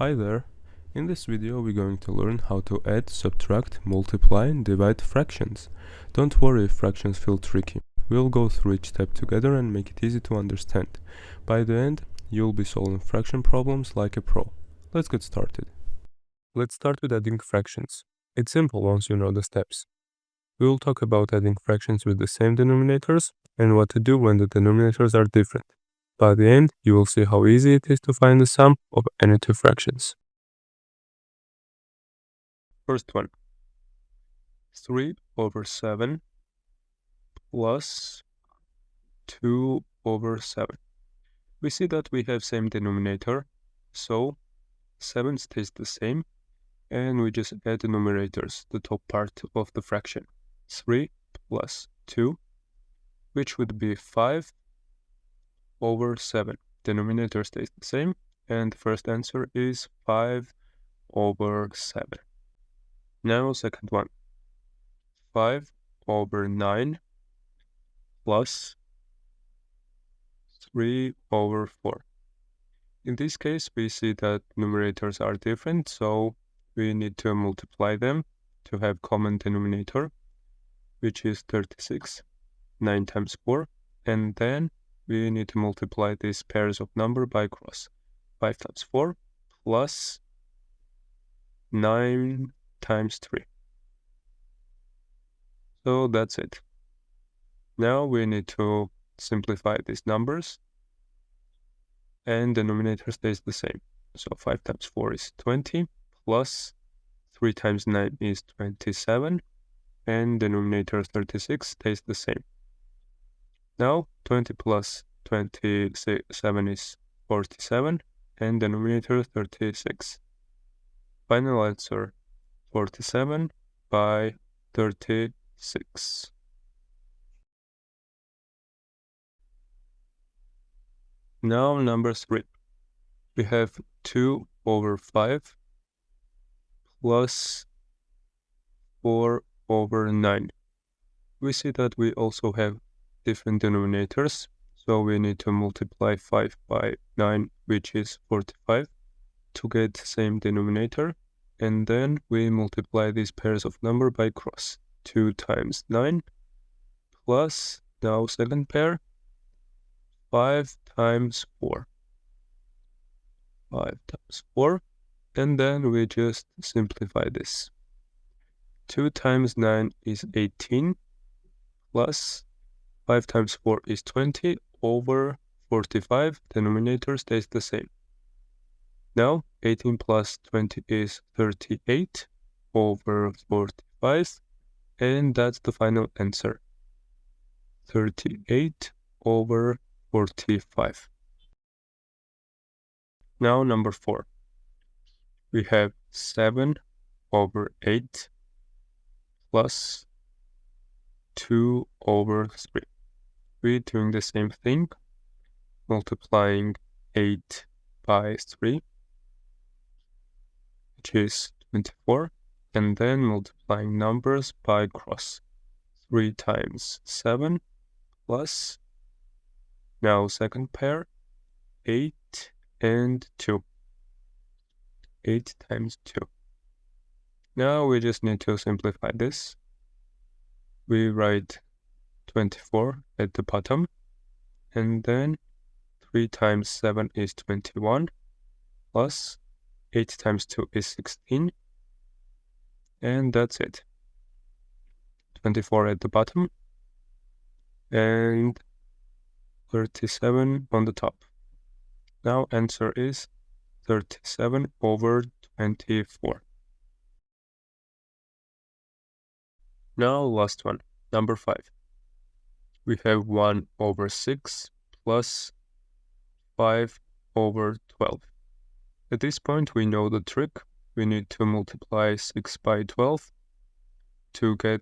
Hi there! In this video we're going to learn how to add, subtract, multiply and divide fractions. Don't worry if fractions feel tricky. We'll go through each step together and make it easy to understand. By the end, you'll be solving fraction problems like a pro. Let's get started. Let's start with adding fractions. It's simple once you know the steps. We will talk about adding fractions with the same denominators and what to do when the denominators are different. By the end, you will see how easy it is to find the sum of any two fractions. First one, 3 over 7 plus 2 over 7. We see that we have same denominator, so 7 stays the same, and we just add the numerators, the top part of the fraction. 3 plus 2, which would be 5 over 7. Denominator stays the same, and the first answer is 5 over 7. Now second one, 5 over 9 plus 3 over 4. In this case, we see that numerators are different, so we need to multiply them to have common denominator, which is 36, 9 times 4, and then we need to multiply these pairs of number by cross. 5 times 4 plus 9 times 3. So that's it. Now we need to simplify these numbers, and the denominator stays the same. So 5 times 4 is 20, plus 3 times 9 is 27, and denominator 36 stays the same. Now 20 plus 27 is 47, and denominator 36. Final answer, 47 by 36. Now number 3. We have 2 over 5 plus 4 over 9. We see that we also have different denominators, so we need to multiply 5 by 9, which is 45, to get the same denominator, and then we multiply these pairs of number by cross. 2 times 9 plus, now second pair, 5 times 4. 5 times 4, and then we just simplify this. 2 times 9 is 18, plus 5 times 4 is 20 over 45, denominator stays the same. Now 18 plus 20 is 38 over 45, and that's the final answer. 38 over 45. Now number 4. We have 7 over 8 plus 2 over 3. We're doing the same thing, multiplying 8 by 3, which is 24, and then multiplying numbers by cross. 3 times 7 plus, now second pair, 8 and 2. 8 times 2. Now we just need to simplify this. We write 24 at the bottom, and then 3 times 7 is 21, plus 8 times 2 is 16, and that's it. 24 at the bottom, and 37 on the top. Now answer is 37 over 24. Now last one, number 5. We have 1 over 6 plus 5 over 12. At this point we know the trick. We need to multiply 6 by 12 to get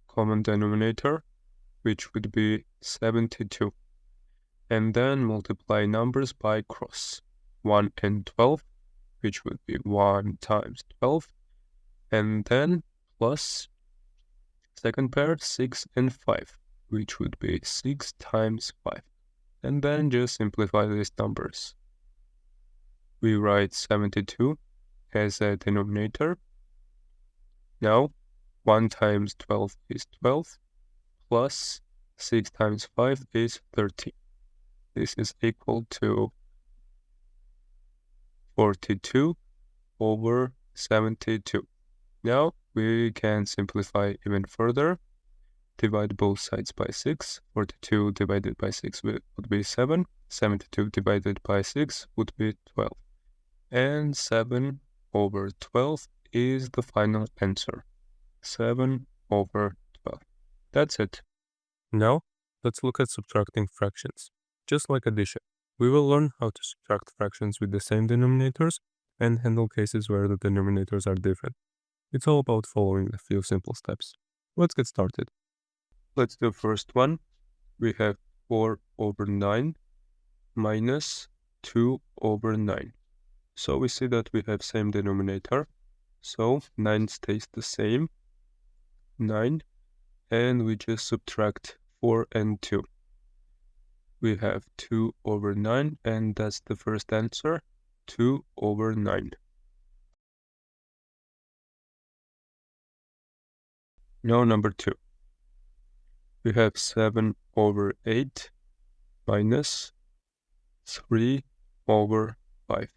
common denominator, which would be 72. And then multiply numbers by cross. 1 and 12, which would be 1 times 12, and then plus second pair 6 and 5, which would be 6 times 5, and then just simplify these numbers. we write 72 as a denominator. Now 1 times 12 is 12, plus 6 times 5 is 13. This is equal to 42 over 72. Now we can simplify even further. Divide both sides by 6. 42 divided by 6 would be 7. 72 divided by 6 would be 12. And 7 over 12 is the final answer. 7 over 12. That's it. Now, let's look at subtracting fractions. Just like addition, we will learn how to subtract fractions with the same denominators and handle cases where the denominators are different. It's all about following a few simple steps. Let's get started. Let's do the first one. We have 4 over 9 minus 2 over 9. So we see that we have same denominator. So 9 stays the same, 9, and we just subtract 4 and 2. We have 2 over 9, and that's the first answer, 2 over 9. Now number 2. We have 7 over 8 minus 3 over 5.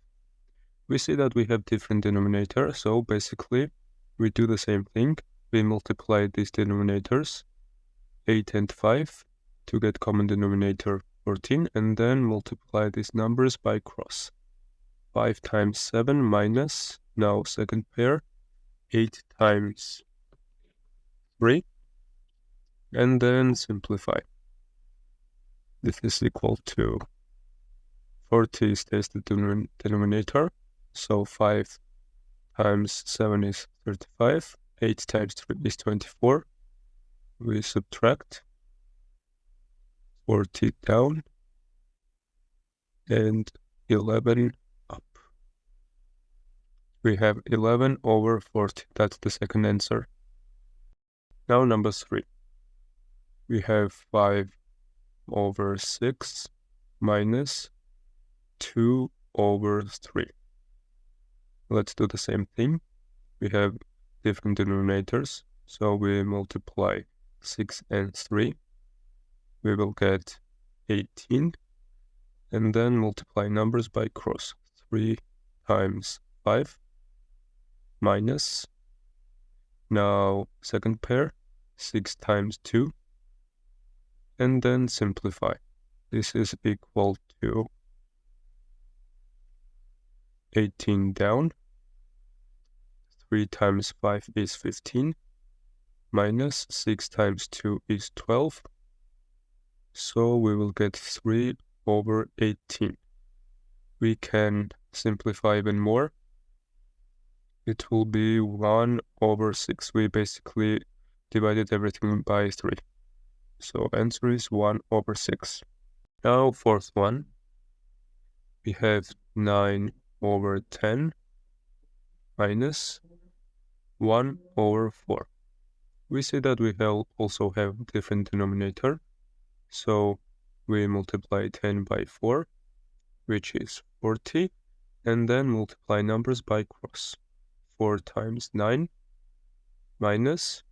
We see that we have different denominator, so basically we do the same thing. We multiply these denominators, 8 and 5, to get common denominator 14, and then multiply these numbers by cross. 5 times 7 minus, now second pair, 8 times 3, and then simplify. This is equal to 40 stays the denominator, so 5 times 7 is 35, 8 times 3 is 24. We subtract 40 down and 11 up. We have 11 over 40. That's the second answer. Now number 3. We have 5 over 6 minus 2 over 3. Let's do the same thing. We have different denominators, so we multiply 6 and 3. We will get 18, and then multiply numbers by cross. 3 times 5 minus, now second pair, 6 times 2, and then simplify. This is equal to 18 down, 3 times 5 is 15, minus 6 times 2 is 12, so we will get 3 over 18. We can simplify even more. It will be 1 over 6. We basically divided everything by 3. So answer is 1 over 6. Now fourth one. We have 9 over 10 minus 1 over 4. We see that we also have different denominator. So we multiply 10 by 4, which is 40, and then multiply numbers by cross. 4 times 9 minus,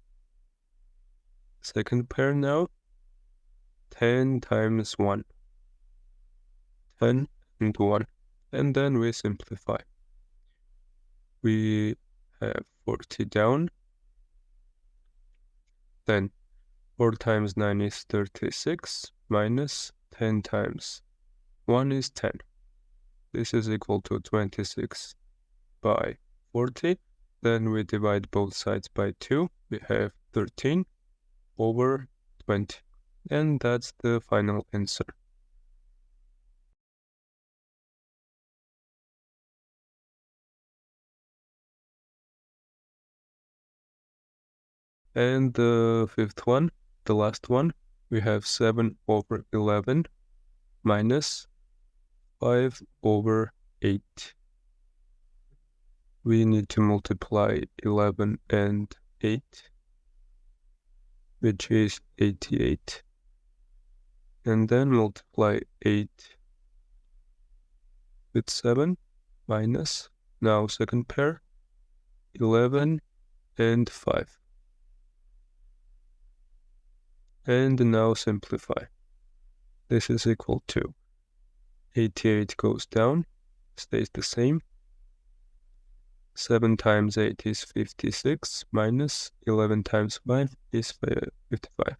second pair now, 10 times 1. 10 and 1. And then we simplify. We have 40 down. Then 4 times 9 is 36, minus 10 times 1 is 10. This is equal to 26 by 40. Then we divide both sides by 2. We have 13 over 20. And that's the final answer. And the fifth one, the last one, we have 7 over 11 minus 5 over 8. We need to multiply 11 and 8, which is 88. And then multiply 8 with 7, minus, now second pair, 11 and 5. And now simplify. This is equal to 88 goes down, stays the same. 7 times 8 is 56, minus 11 times 5 is 55.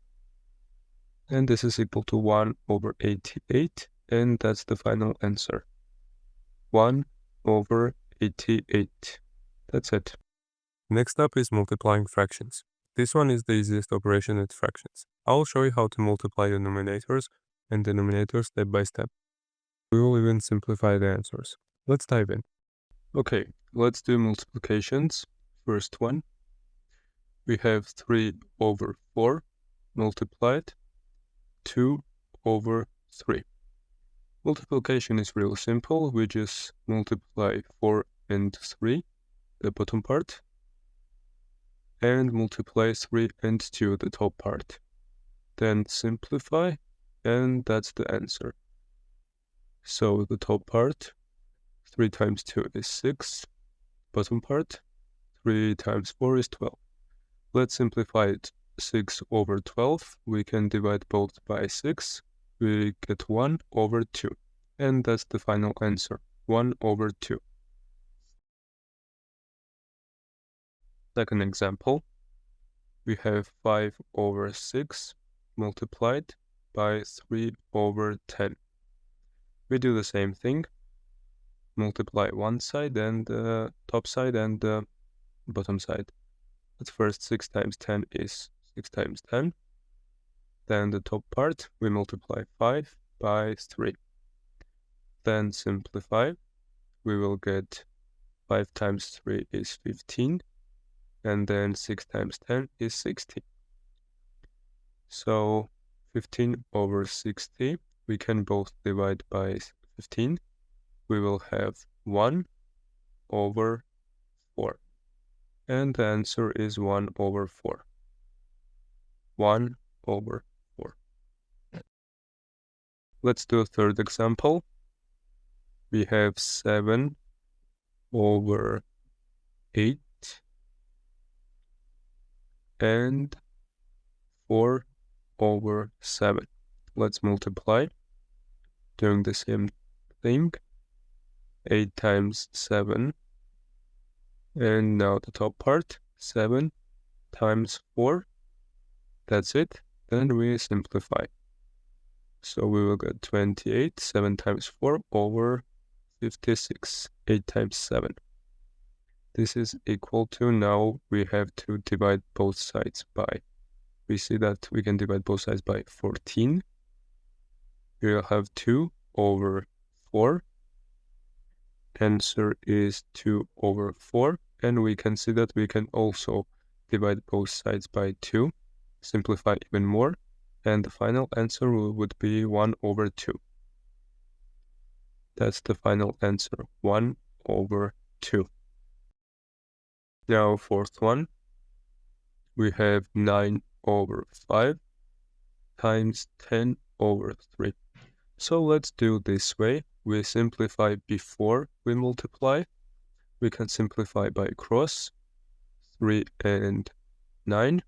And this is equal to 1 over 88, and that's the final answer. 1 over 88. That's it. Next up is multiplying fractions. This one is the easiest operation with fractions. I'll show you how to multiply the numerators and denominators step by step. We will even simplify the answers. Let's dive in. Okay, let's do multiplications. First one, we have 3 over 4 multiplied 2 over 3. Multiplication is real simple. We just multiply 4 and 3, the bottom part, and multiply 3 and 2, the top part. Then simplify, and that's the answer. So the top part, 3 times 2 is 6, bottom part, 3 times 4 is 12. Let's simplify it. 6 over 12, we can divide both by 6, we get 1 over 2, and that's the final answer, 1 over 2. Second example, we have 5 over 6 multiplied by 3 over 10. We do the same thing, multiply one side and the top side and the bottom side. At first 6 times 10 is 6 times 10. Then the top part, we multiply 5 by 3. Then simplify, we will get 5 times 3 is 15, and then 6 times 10 is 60. So 15 over 60, we can both divide by 15. We will have 1 over 4. And the answer is 1 over 4. 1 over 4. Let's do a third example. We have 7 over 8 and 4 over 7. Let's multiply, doing the same thing. 8 times 7, and now the top part, 7 times 4. That's it. Then we simplify. So we will get 28, 7 times 4 over 56, 8 times 7. This is equal to, now we have to divide both sides by. We see that we can divide both sides by 14. We will have 2 over 4. Answer is 2 over 4. And we can see that we can also divide both sides by 2. Simplify even more, and the final answer would be 1 over 2. That's the final answer, 1 over 2. Now fourth one, we have 9 over 5 times 10 over 3. So let's do this way. We simplify before we multiply. We can simplify by cross, 3 and 9.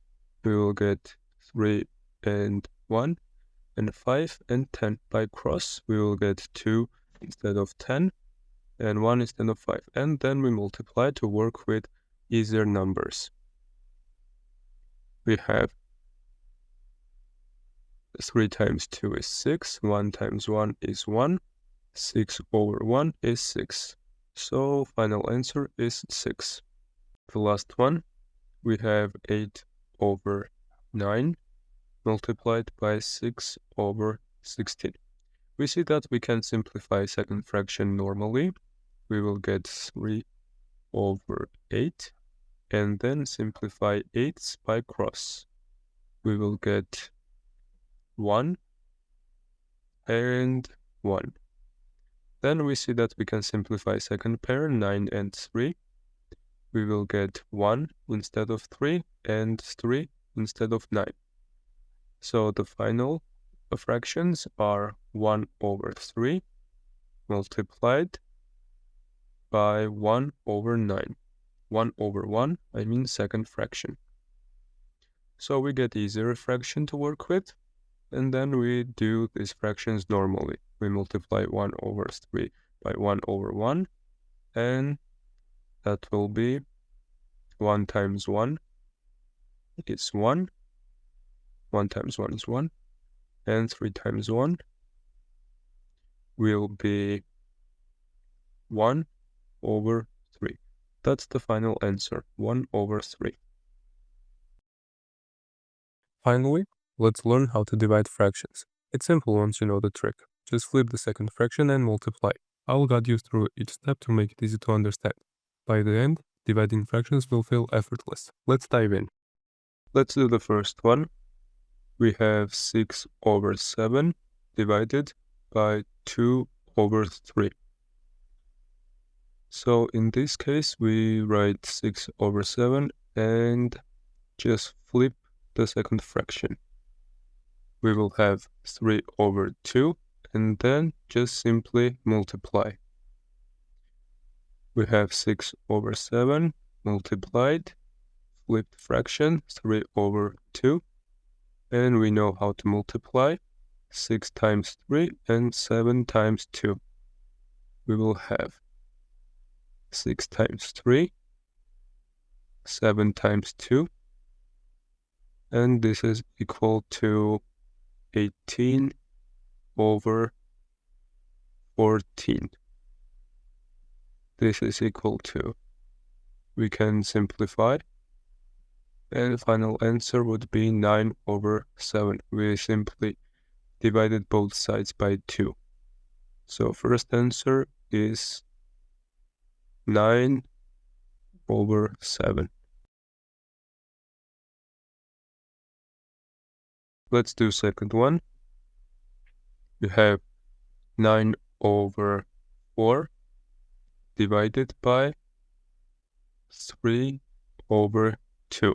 We will get 3 and 1, and 5 and 10 by cross. We will get 2 instead of 10, and 1 instead of 5. And then we multiply to work with easier numbers. We have 3 times 2 is 6, 1 times 1 is 1, 6 over 1 is 6. So final answer is 6. The last one, we have 8 over 9 multiplied by 6 over 16. We see that we can simplify second fraction normally. We will get 3 over 8, and then simplify 8s by cross. We will get 1 and 1. Then we see that we can simplify second pair, 9 and 3. We will get 1 instead of 3 and 3 instead of 9. So the final fractions are 1 over 3 multiplied by 1 over 9. 1 over 1, I mean second fraction. So we get easier fraction to work with, and then we do these fractions normally. We multiply 1 over 3 by 1 over 1, and that will be 1 times 1 is 1, 1 times 1 is 1, and 3 times 1 will be 1 over 3. That's the final answer, 1 over 3. Finally, let's learn how to divide fractions. It's simple once you know the trick. Just flip the second fraction and multiply. I'll guide you through each step to make it easy to understand. By the end, dividing fractions will feel effortless. Let's dive in. Let's do the first one. We have 6 over 7 divided by 2 over 3. So in this case, we write 6 over 7 and just flip the second fraction. We will have 3 over 2 and then just simply multiply. We have 6 over 7 multiplied, flipped fraction, 3 over 2, and we know how to multiply 6 times 3 and 7 times 2. We will have 6 times 3, 7 times 2, and this is equal to 18 over 14. This is equal to, we can simplify, and the final answer would be 9 over 7. We simply divided both sides by 2. So first answer is 9 over 7. Let's do second one. We have 9 over 4 divided by 3 over 2.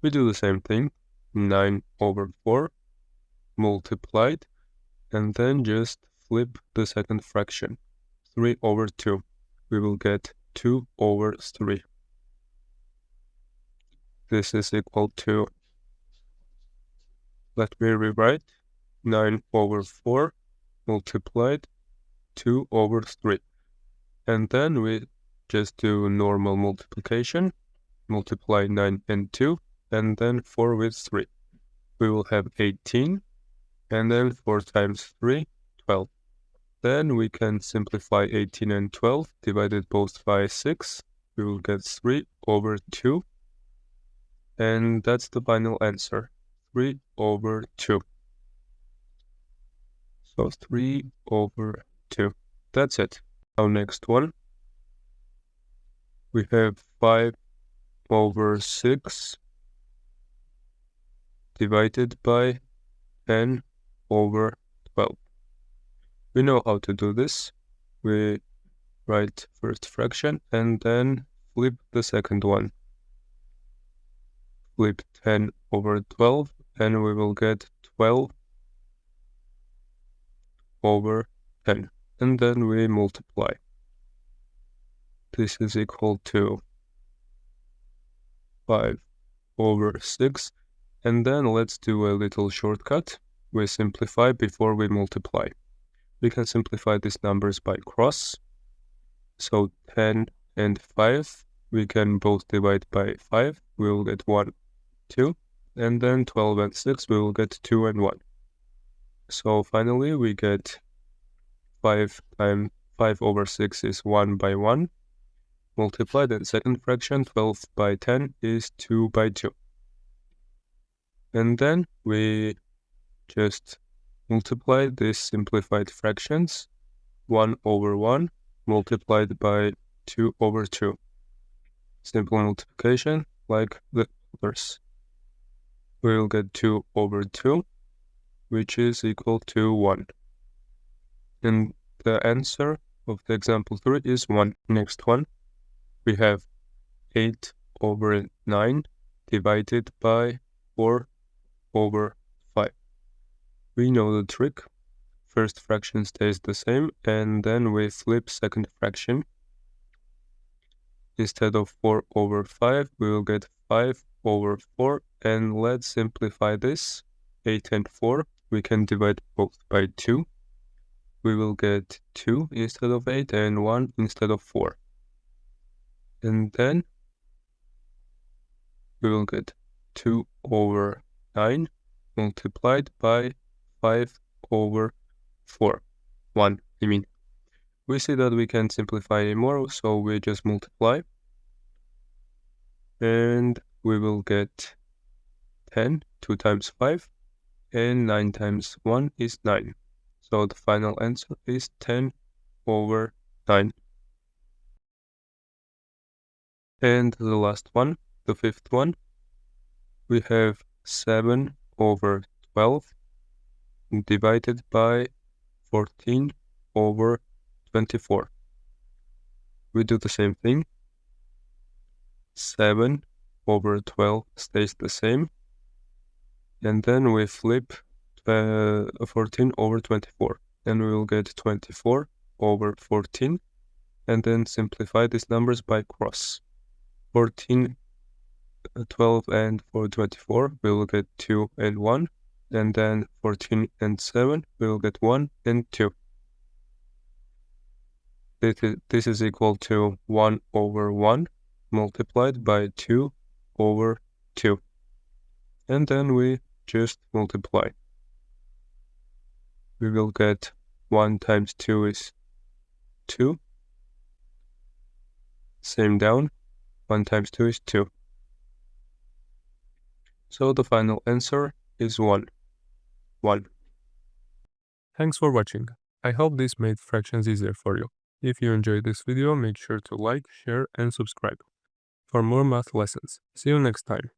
We do the same thing, 9 over 4 multiplied, and then just flip the second fraction, 3 over 2. We will get 2 over 3. This is equal to, let me rewrite, 9 over 4 multiplied 2 over 3. And then we just do normal multiplication, multiply 9 and 2, and then 4 with 3. We will have 18, and then 4 times 3, 12. Then we can simplify 18 and 12, divided both by 6. We will get 3 over 2, and that's the final answer, 3 over 2. So 3 over 2. That's it. Now next one. We have 5 over 6 divided by 10 over 12. We know how to do this. We write first fraction and then flip the second one. Flip 10 over 12 and we will get 12 over 10. And then we multiply. This is equal to 5 over 6. And then let's do a little shortcut. We simplify before we multiply. We can simplify these numbers by cross. So 10 and 5, we can both divide by 5. We will get 1, 2. And then 12 and 6, we will get 2 and 1. So finally, we get 5 over 6 is 1 by 1. Multiplied in second fraction, 12 by 10 is 2 by 2. And then we just multiply these simplified fractions, 1 over 1 multiplied by 2 over 2. Simple multiplication like the others. We will get 2 over 2, which is equal to 1. And the answer of the example 3 is 1. Next one, we have 8 over 9 divided by 4 over 5. We know the trick. first fraction stays the same, and then we flip second fraction. Instead of 4 over 5, we will get 5 over 4, and let's simplify this. 8 and 4, we can divide both by 2. We will get 2 instead of 8 and 1 instead of 4. And then we will get 2 over 9 multiplied by 5 over 4. 1, I mean. We see that we can simplify more, so we just multiply. And we will get 10, 2 times 5, and 9 times 1 is 9. So the final answer is 10 over 9. And the last one, the fifth one, we have 7 over 12 divided by 14 over 24. We do the same thing. 7 over 12 stays the same. And then we flip 14 over 24. And we will get 24 over 14. And then simplify these numbers by cross. 14, 12, and 24, we will get 2 and 1. And then 14 and 7, we will get 1 and 2. This is equal to 1 over 1 multiplied by 2 over 2. And then we just multiply. We will get 1 times 2 is 2. Same down. 1 times 2 is 2. So the final answer is 1. 1. Thanks for watching. I hope this made fractions easier for you. If you enjoyed this video, make sure to like, share, and subscribe for more math lessons. See you next time.